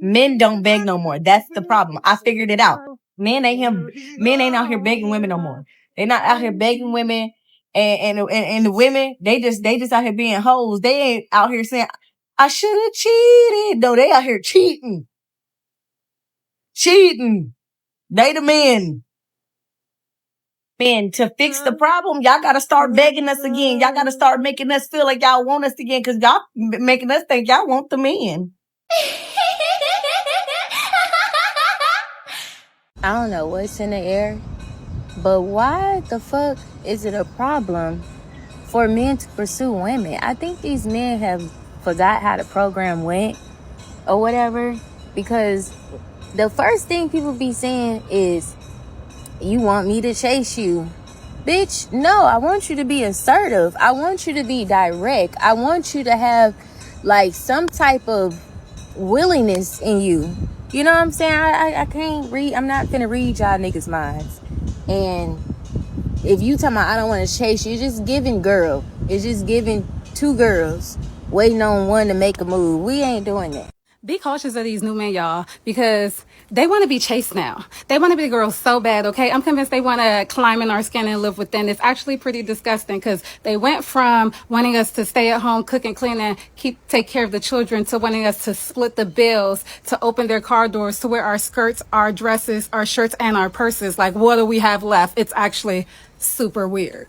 Men don't beg no more. That's the problem. I figured it out. Men ain't out here begging women no more. They not out here begging women, and the women, they just out here being hoes. They ain't out here saying, I should have cheated. No, they out here cheating. They the men. Men, to fix the problem, y'all gotta start begging us again. Y'all gotta start making us feel like y'all want us again, cause y'all making us think y'all want the men. I don't know what's in the air, but why the fuck is it a problem for men to pursue women? I think these men have forgot how the program went or whatever, because the first thing people be saying is, you want me to chase you? Bitch, no, I want you to be assertive. I want you to be direct. I want you to have like some type of willingness in you. You know what I'm saying? I can't read. I'm not gonna read y'all niggas' minds. And if you talking about I don't want to chase you, it's just giving girl. It's just giving two girls waiting on one to make a move. We ain't doing that. Be cautious of these new men, y'all, because they want to be chased now. They want to be girls so bad, okay? I'm convinced they want to climb in our skin and live within. It's actually pretty disgusting because they went from wanting us to stay at home, cook and clean and take care of the children, to wanting us to split the bills, to open their car doors, to wear our skirts, our dresses, our shirts, and our purses. Like, what do we have left? It's actually super weird.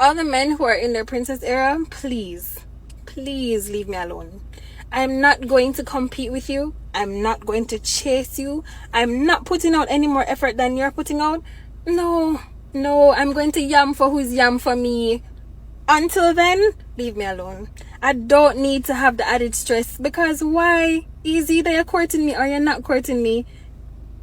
All the men who are in their princess era, please leave me alone. I'm not going to compete with you. I'm not going to chase you. I'm not putting out any more effort than you're putting out. No, I'm going to yam for who's yam for me. Until then, leave me alone. I don't need to have the added stress, because why? It's either you're courting me or you're not courting me.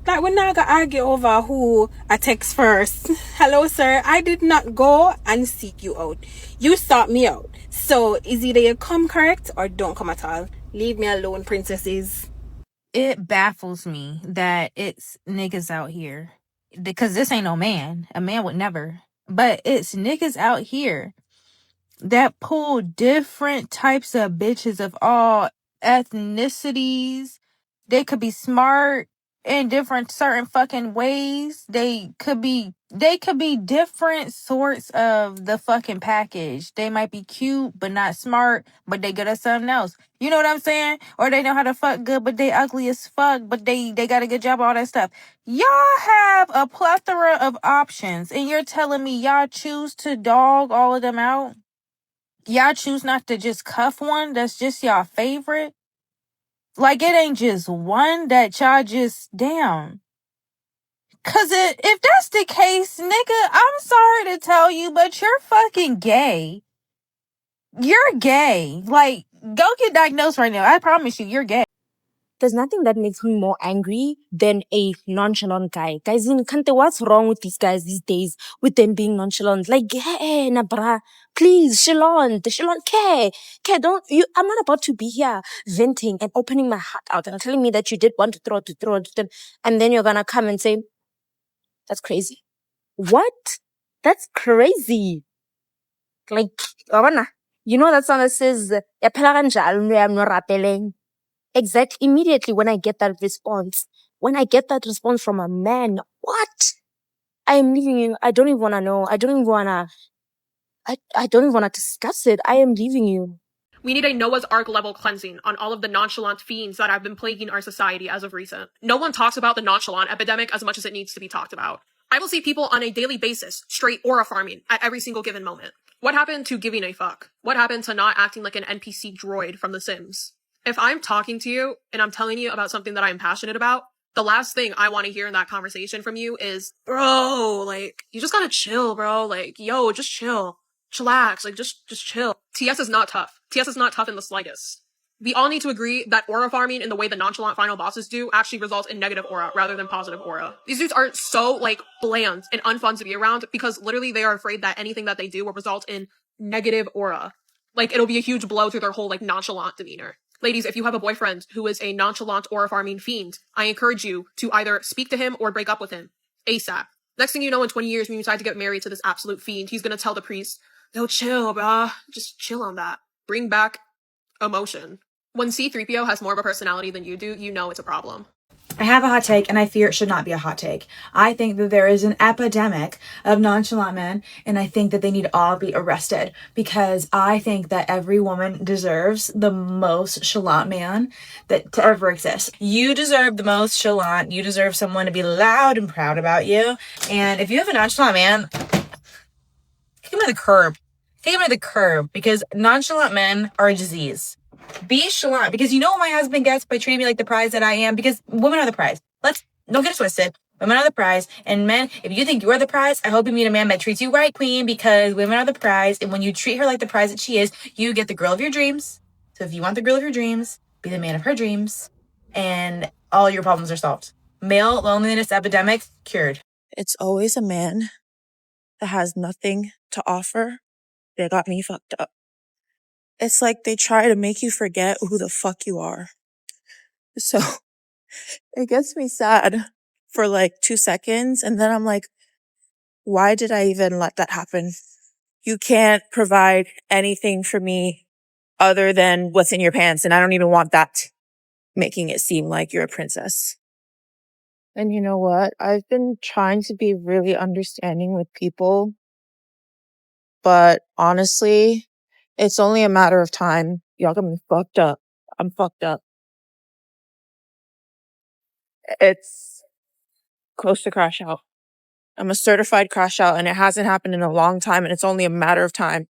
Like, we're not gonna argue over who I text first. Hello, sir. I did not go and seek you out. You sought me out. So, is either you come correct or don't come at all. Leave me alone, princesses. It baffles me that it's niggas out here, because this ain't no man. A man would never. But it's niggas out here that pull different types of bitches of all ethnicities. They could be smart in different certain fucking ways. They could be different sorts of the fucking package. They might be cute but not smart, but they good at something else. You know what I'm saying? Or they know how to fuck good but they ugly as fuck, but they got a good job, all that stuff. Y'all have a plethora of options, and you're telling me y'all choose to dog all of them out? Y'all choose not to just cuff one that's just y'all favorite? Like, it ain't just one that y'all just down. Cause if that's the case, nigga, I'm sorry to tell you, but you're fucking gay. You're gay. Like, go get diagnosed right now. I promise you, you're gay. There's nothing that makes me more angry than a nonchalant guy. Guys, in Kante, what's wrong with these guys these days with them being nonchalant? Like, hey, nah, bruh, please, chalant, care, don't, I'm not about to be here venting and opening my heart out and telling me that you did want to throw, and then you're gonna come and say, that's crazy. What? That's crazy. Like, you know that song that says, "Yaphela kanjalo, I'm not rappelling." Exactly. Immediately when I get that response from a man, what? I am leaving you. I don't even want to know. I don't even want to discuss it. I am leaving you. We need a Noah's Ark level cleansing on all of the nonchalant fiends that have been plaguing our society as of recent. No one talks about the nonchalant epidemic as much as it needs to be talked about. I will see people on a daily basis straight aura farming at every single given moment. What happened to giving a fuck? What happened to not acting like an NPC droid from The Sims? If I'm talking to you and I'm telling you about something that I'm passionate about, the last thing I want to hear in that conversation from you is, bro, like, you just gotta chill, bro. Like, yo, just chill. Chillax, like, just chill. TS is not tough. TS is not tough in the slightest. We all need to agree that aura farming in the way the nonchalant final bosses do actually results in negative aura rather than positive aura. These dudes are so, like, bland and unfun to be around because literally they are afraid that anything that they do will result in negative aura. Like, it'll be a huge blow through their whole, like, nonchalant demeanor. Ladies, if you have a boyfriend who is a nonchalant aura farming fiend, I encourage you to either speak to him or break up with him. ASAP. Next thing you know, in 20 years, when you decide to get married to this absolute fiend, he's gonna tell the priest, yo, chill, bruh. Just chill on that. Bring back emotion. When C-3PO has more of a personality than you do, you know it's a problem. I have a hot take, and I fear it should not be a hot take. I think that there is an epidemic of nonchalant men, and I think that they need to all be arrested, because I think that every woman deserves the most chalant man that to ever exist. You deserve the most chalant. You deserve someone to be loud and proud about you. And if you have a nonchalant man, take him to the curb. Take him to the curb, because nonchalant men are a disease. Be chalant, because you know what my husband gets by treating me like the prize that I am, because women are the prize. Don't get it twisted. Women are the prize. And men, if you think you're the prize, I hope you meet a man that treats you right, queen, because women are the prize. And when you treat her like the prize that she is, you get the girl of your dreams. So if you want the girl of your dreams, be the man of her dreams, and all your problems are solved. Male loneliness epidemic cured. It's always a man that has nothing to offer that got me fucked up. It's like they try to make you forget who the fuck you are. So it gets me sad for like 2 seconds. And then I'm like, why did I even let that happen? You can't provide anything for me other than what's in your pants. And I don't even want that making it seem like you're a princess. And you know what? I've been trying to be really understanding with people. But honestly, it's only a matter of time. Y'all got me fucked up. I'm fucked up. It's close to crash out. I'm a certified crash out, and it hasn't happened in a long time, and it's only a matter of time.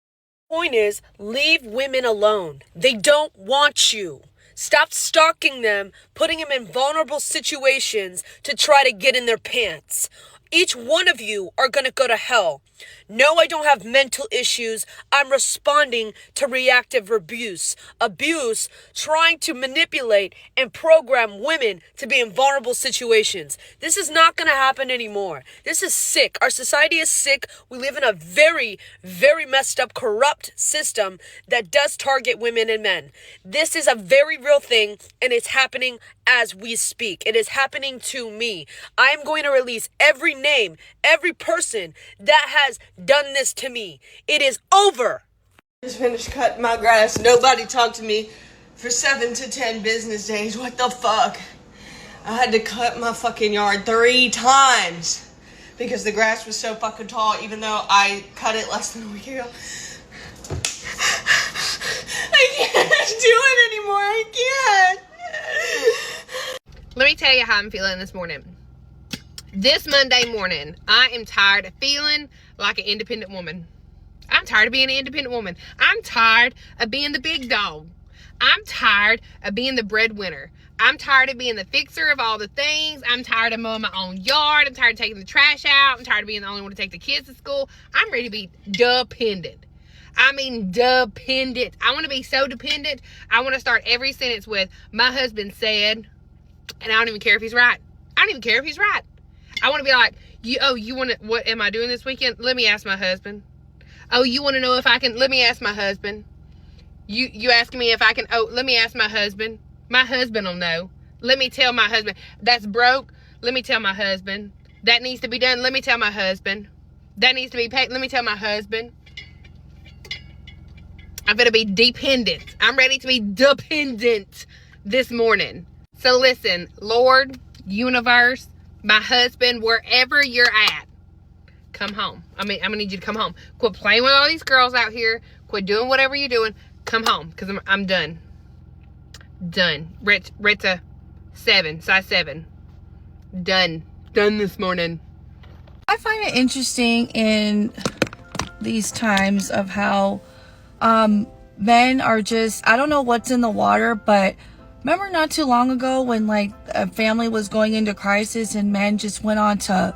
Point is, leave women alone. They don't want you. Stop stalking them, putting them in vulnerable situations to try to get in their pants. Each one of you are going to go to hell. No, I don't have mental issues. I'm responding to reactive abuse. Abuse trying to manipulate and program women to be in vulnerable situations. This is not going to happen anymore. This is sick. Our society is sick. We live in a very, very messed up, corrupt system that does target women and men. This is a very real thing, and it's happening as we speak. It is happening to me. I am going to release every name, every person that has done this to me. It is over. Just finished cutting my grass. Nobody talked to me for 7 to 10 business days. What the fuck? I had to cut my fucking yard 3 times because the grass was so fucking tall, even though I cut it less than a week ago. I can't do it anymore. I can't. Let me tell you how I'm feeling this morning. This Monday morning, I am tired of feeling like an independent woman. I'm tired of being an independent woman. I'm tired of being the big dog. I'm tired of being the breadwinner. I'm tired of being the fixer of all the things. I'm tired of mowing my own yard. I'm tired of taking the trash out. I'm tired of being the only one to take the kids to school. I'm ready to be dependent. I mean, dependent. I want to be so dependent. I want to start every sentence with, my husband said, and I don't even care if he's right. I don't even care if he's right. I want to be like, you want to, what am I doing this weekend? Let me ask my husband. Oh, you want to know if I can, let me ask my husband. You asking me if I can, oh, let me ask my husband. My husband will know. Let me tell my husband. That's broke. Let me tell my husband. That needs to be done. Let me tell my husband. That needs to be paid. Let me tell my husband. I'm going to be dependent. I'm ready to be dependent this morning. So listen, Lord, universe, my husband, wherever you're at, come home. I'm going to need you to come home. Quit playing with all these girls out here. Quit doing whatever you're doing. Come home, because I'm done. Done. Rita, 7, size 7. Done. Done this morning. I find it interesting in these times of how men are just, I don't know what's in the water, but remember not too long ago when like a family was going into crisis and men just went on to,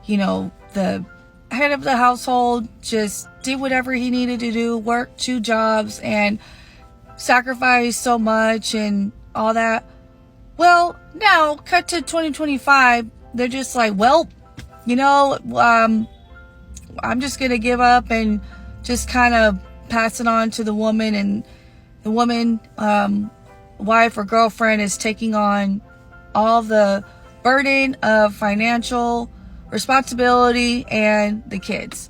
the head of the household just did whatever he needed to do, work 2 jobs and sacrifice so much and all that. Well, now cut to 2025, they're just like, well, I'm just gonna give up and just kind of pass it on to the woman, and the woman, wife or girlfriend, is taking on all the burden of financial responsibility and the kids.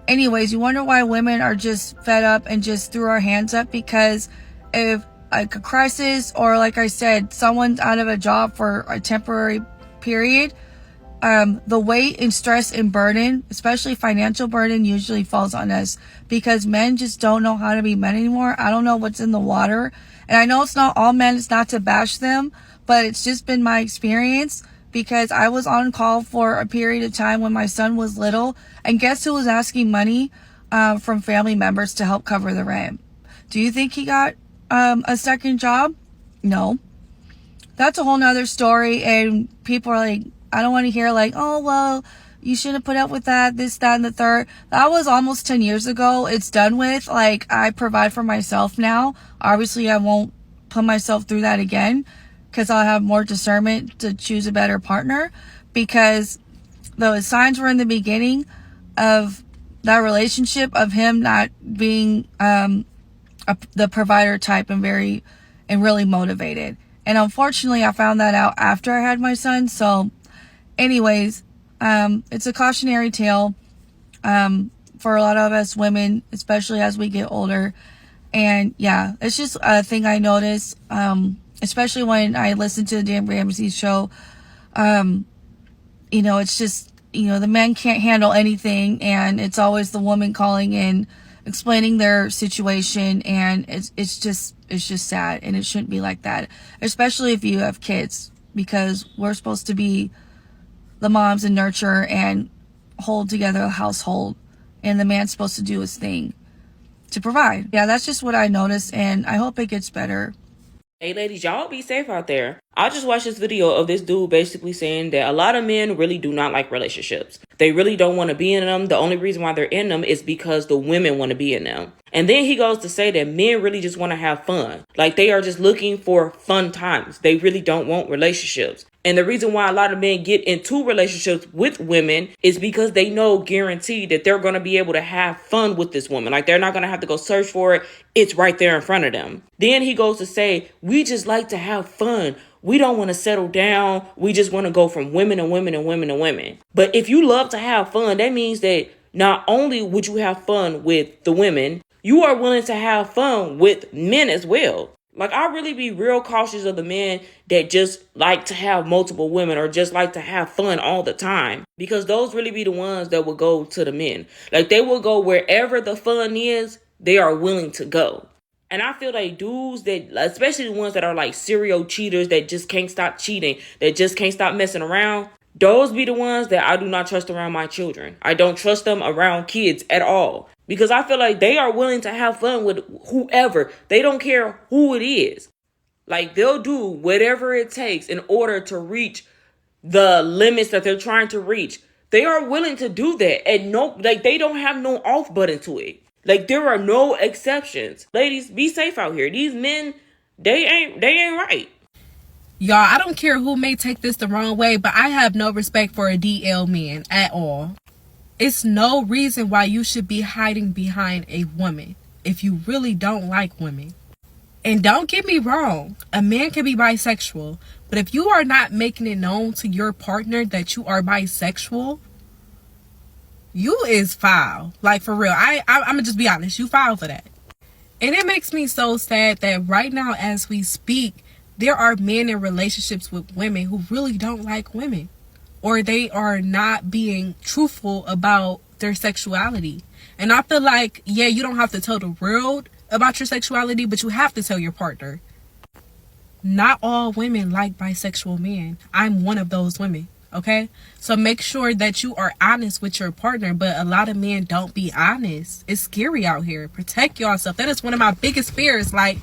Anyways, you wonder why women are just fed up and just threw our hands up, because if like a crisis, or like I said, someone's out of a job for a temporary period, the weight and stress and burden, especially financial burden, usually falls on us because men just don't know how to be men anymore. I don't know what's in the water. And I know it's not all men, it's not to bash them, but it's just been my experience because I was on call for a period of time when my son was little. And guess who was asking money from family members to help cover the rent? Do you think he got a second job? No. That's a whole nother story. And people are like, I don't want to hear like, oh, well, you shouldn't put up with that, this, that, and the third. That was almost 10 years ago. It's done with. Like, I provide for myself now. Obviously, I won't put myself through that again because I'll have more discernment to choose a better partner, because the signs were in the beginning of that relationship of him not being the provider type and really motivated. And unfortunately, I found that out after I had my son. So anyways, it's a cautionary tale for a lot of us women, especially as we get older. And yeah, it's just a thing I noticed, especially when I listen to the Dan Ramsey show. It's just, the men can't handle anything, and it's always the woman calling in, explaining their situation, and it's just sad, and it shouldn't be like that, especially if you have kids, because we're supposed to be the moms and nurture and hold together a household, and the man's supposed to do his thing to provide. Yeah, that's just what I noticed, and I hope it gets better. Hey ladies, y'all be safe out there. I just watched this video of this dude basically saying that a lot of men really do not like relationships. They really don't want to be in them. The only reason why they're in them is because the women want to be in them. And then he goes to say that men really just want to have fun. Like, they are just looking for fun times. They really don't want relationships. And the reason why a lot of men get into relationships with women is because they know guaranteed that they're going to be able to have fun with this woman. Like, they're not going to have to go search for it. It's right there in front of them. Then he goes to say, we just like to have fun. We don't want to settle down. We just want to go from women to women and women to women. But if you love to have fun, that means that not only would you have fun with the women, you are willing to have fun with men as well. Like, I really be real cautious of the men that just like to have multiple women or just like to have fun all the time, because those really be the ones that will go to the men. Like, they will go wherever the fun is, they are willing to go. And I feel like dudes that, especially the ones that are like serial cheaters that just can't stop cheating, that just can't stop messing around, those be the ones that I do not trust around my children. I don't trust them around kids at all. Because I feel like they are willing to have fun with whoever. They don't care who it is. Like, they'll do whatever it takes in order to reach the limits that they're trying to reach. They are willing to do that. And they don't have no off button to it. Like, there are no exceptions. Ladies, be safe out here. These men, they ain't right. Y'all, I don't care who may take this the wrong way, but I have no respect for a DL man at all. It's no reason why you should be hiding behind a woman if you really don't like women. And don't get me wrong, a man can be bisexual, but if you are not making it known to your partner that you are bisexual, you is foul. Like, for real. I'm gonna just be honest, you foul for that. And it makes me so sad that right now as we speak, there are men in relationships with women who really don't like women, or they are not being truthful about their sexuality. And I feel like, yeah, you don't have to tell the world about your sexuality, but you have to tell your partner. Not all women like bisexual men. I'm one of those women, okay? So make sure that you are honest with your partner, but a lot of men don't be honest. It's scary out here. Protect yourself. That is one of my biggest fears. Like,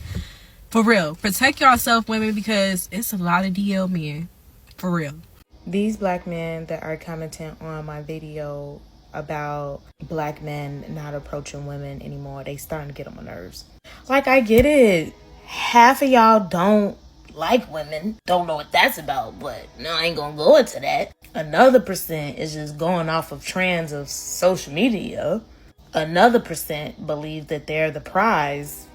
for real, protect yourself, women, because it's a lot of DL men. For real. These black men that are commenting on my video about black men not approaching women anymore, they starting to get on my nerves. Like, I get it. Half of y'all don't like women. Don't know what that's about, but no, I ain't gonna go into that. Another percent is just going off of trends of social media. Another percent believe that they're the prize.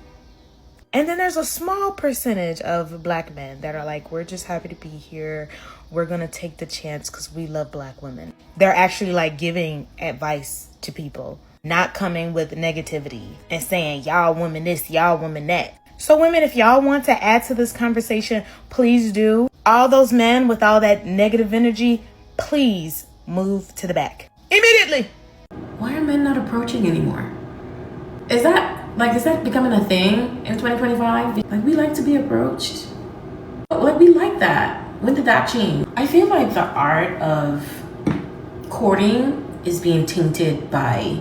And then there's a small percentage of black men that are like, we're just happy to be here. We're going to take the chance because we love black women. They're actually like giving advice to people, not coming with negativity and saying, y'all women this, y'all women that. So women, if y'all want to add to this conversation, please do. All those men with all that negative energy, please move to the back immediately. Why are men not approaching anymore? Is that becoming a thing in 2025? Like, we like to be approached. Like, we like that. When did that change? I feel like the art of courting is being tainted by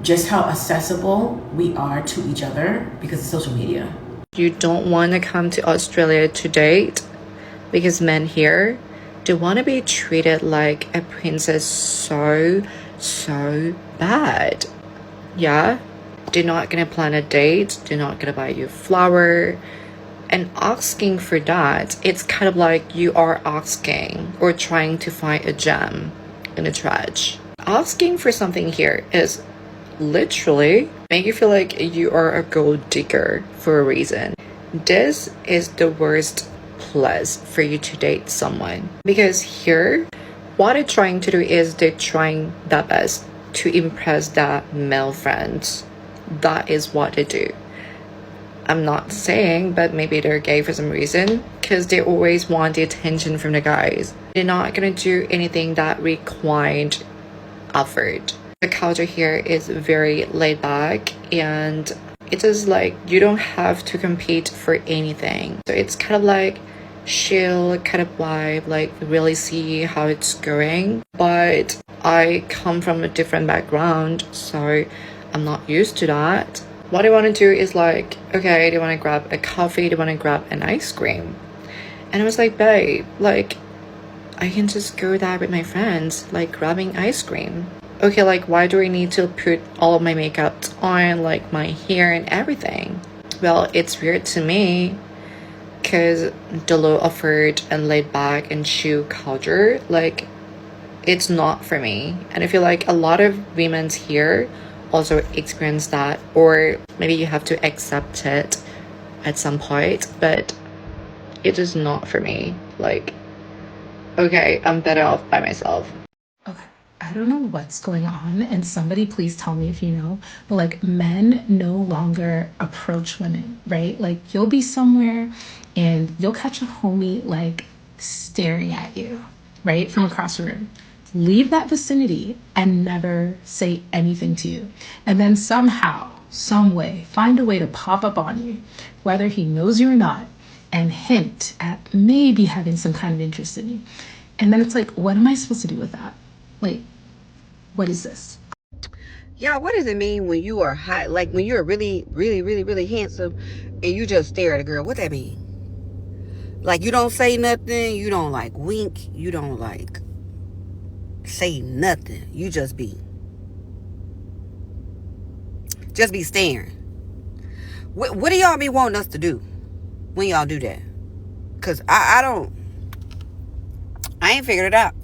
just how accessible we are to each other because of social media. You don't want to come to Australia to date because men here, they want to be treated like a princess so bad. Yeah, they're not gonna plan a date, they're not gonna buy you a flower, and asking for that, it's kind of like you are asking or trying to find a gem in a trash. Asking for something here is literally make you feel like you are a gold digger for a reason. This is the worst place for you to date someone, because here what they're trying to do is they're trying their best to impress their male friends. That is what they do. I'm not saying, but maybe they're gay for some reason, because they always want the attention from the guys. They're not gonna do anything that required effort. The culture here is very laid back, and it is like you don't have to compete for anything. So it's kind of like chill kind of vibe, like really see how it's going. But I come from a different background, so I'm not used to that. What I want to do is like, okay, they want to grab a coffee, they want to grab an ice cream. And I was like, babe, like, I can just go there with my friends, like grabbing ice cream. Okay, like, why do I need to put all of my makeup on, like my hair and everything? Well, it's weird to me because the low effort and laid back and chill culture, like, it's not for me. And I feel like a lot of women here also experience that, or maybe you have to accept it at some point, but it is not for me. Like, okay, I'm better off by myself. Okay, I don't know what's going on, and somebody please tell me if you know, but like, men no longer approach women, right? Like, you'll be somewhere and you'll catch a homie like staring at you, right, from across the room. Leave that vicinity and never say anything to you. And then somehow, some way, find a way to pop up on you, whether he knows you or not, and hint at maybe having some kind of interest in you. And then it's like, what am I supposed to do with that? Like, what is this? Yeah, what does it mean when you are hot? Like when you're really handsome and you just stare at a girl, what that mean? Like, you don't say nothing, you don't like wink, you don't like say nothing. You just be staring. What do y'all be wanting us to do when y'all do that? Because I ain't figured it out.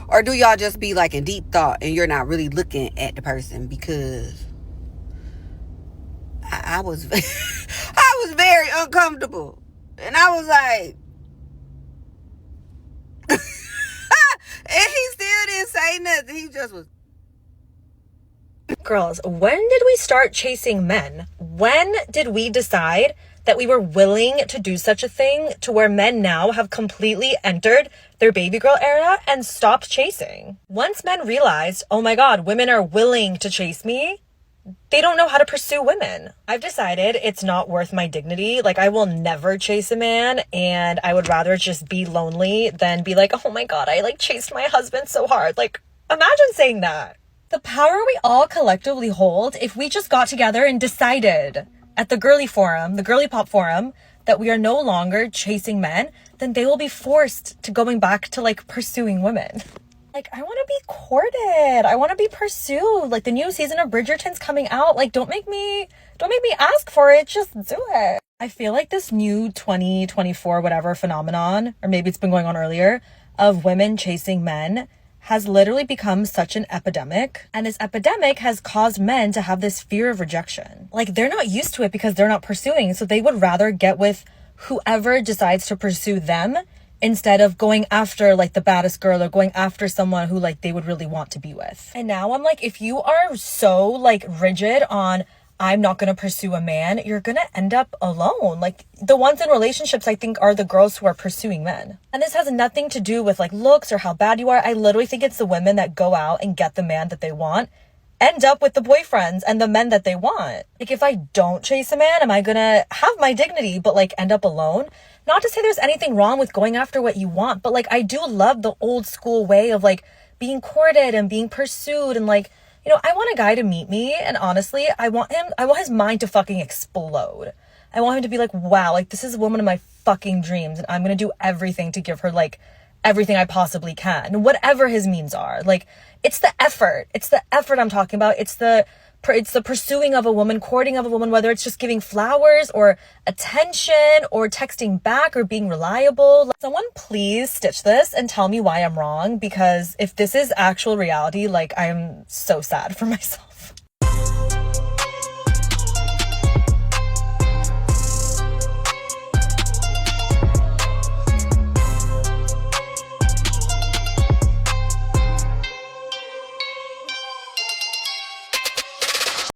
Or do y'all just be like in deep thought and you're not really looking at the person? Because I was I was very uncomfortable. And I was like, and he still didn't say nothing. He just was. Girls, when did we start chasing men? When did we decide that we were willing to do such a thing to where men now have completely entered their baby girl era and stopped chasing? Once men realized, oh my God, women are willing to chase me, they don't know how to pursue women. I've decided it's not worth my dignity. Like, I will never chase a man, and I would rather just be lonely than be like, oh my God, I like chased my husband so hard. Like, imagine saying that. The power we all collectively hold if we just got together and decided at the girly forum, the girly pop forum, that we are no longer chasing men, then they will be forced to going back to like pursuing women. Like, I want to be courted. I want to be pursued. Like, the new season of Bridgerton's coming out. Like, don't make me ask for it. Just do it. I feel like this new 2024 whatever phenomenon, or maybe it's been going on earlier, of women chasing men has literally become such an epidemic. And this epidemic has caused men to have this fear of rejection. Like, they're not used to it because they're not pursuing. So they would rather get with whoever decides to pursue them instead of going after like the baddest girl or going after someone who like they would really want to be with. And now I'm like, if you are so like rigid on, I'm not going to pursue a man, you're going to end up alone. Like, the ones in relationships, I think, are the girls who are pursuing men. And this has nothing to do with like looks or how bad you are. I literally think it's the women that go out and get the man that they want, end up with the boyfriends and the men that they want. Like, if I don't chase a man, am I going to have my dignity, but like end up alone? Not to say there's anything wrong with going after what you want, but like, I do love the old school way of like being courted and being pursued and like, you know, I want a guy to meet me, and honestly, I want his mind to fucking explode. I want him to be like, wow, like, this is a woman of my fucking dreams, and I'm gonna do everything to give her, like, everything I possibly can, whatever his means are. Like, it's the effort. It's the effort I'm talking about. It's the pursuing of a woman, courting of a woman, whether it's just giving flowers or attention or texting back or being reliable. Someone please stitch this and tell me why I'm wrong, because if this is actual reality, like, I'm so sad for myself.